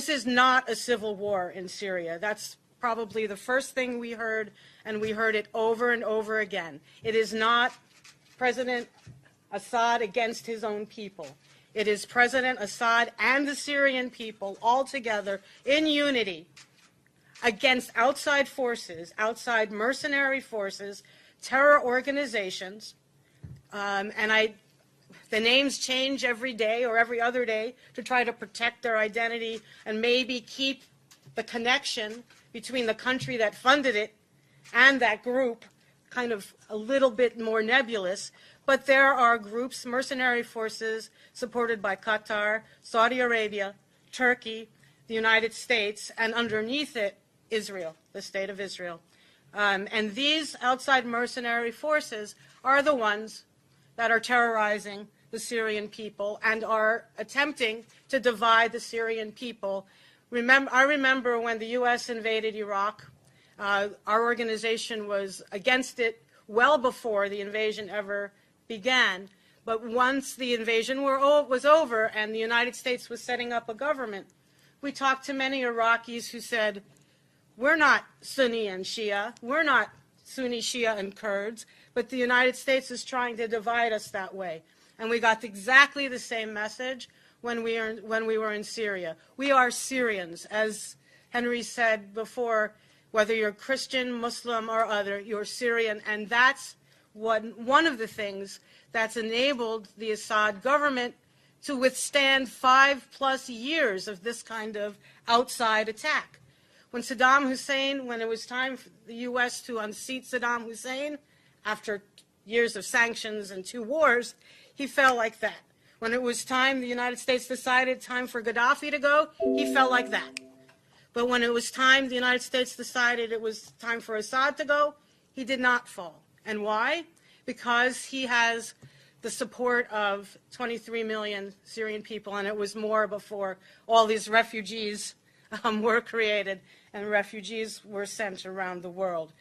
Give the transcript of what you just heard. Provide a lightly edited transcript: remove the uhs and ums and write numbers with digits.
This is not a civil war in Syria. That's probably the first thing we heard, and we heard it over and over again. It is not President Assad against his own people. It is President Assad and the Syrian people all together in unity against outside forces, outside mercenary forces, terror organizations, the names change every day or every other day to try to protect their identity and maybe keep the connection between the country that funded it and that group kind of a little bit more nebulous. But there are groups, mercenary forces, supported by Qatar, Saudi Arabia, Turkey, the United States, and underneath it, Israel, the state of Israel. And these outside mercenary forces are the ones that are terrorizing the Syrian people and are attempting to divide the Syrian people. I remember when the U.S. invaded Iraq, our organization was against it well before the invasion ever began. But once the invasion was over and the United States was setting up a government, we talked to many Iraqis who said, we're not Sunni and Shia, we're not Sunni, Shia, and Kurds, but the United States is trying to divide us that way. And we got exactly the same message when we were in Syria. We are Syrians, as Henry said before, whether you're Christian, Muslim, or other, you're Syrian, and that's one of the things that's enabled the Assad government to withstand 5+ years of this kind of outside attack. When it was time for the U.S. to unseat Saddam Hussein, after years of sanctions and 2 wars, he fell like that. When it was time, the United States decided time for Gaddafi to go, he fell like that. But when it was time, the United States decided it was time for Assad to go, he did not fall. And why? Because he has the support of 23 million Syrian people, and it was more before all these refugees were created and refugees were sent around the world.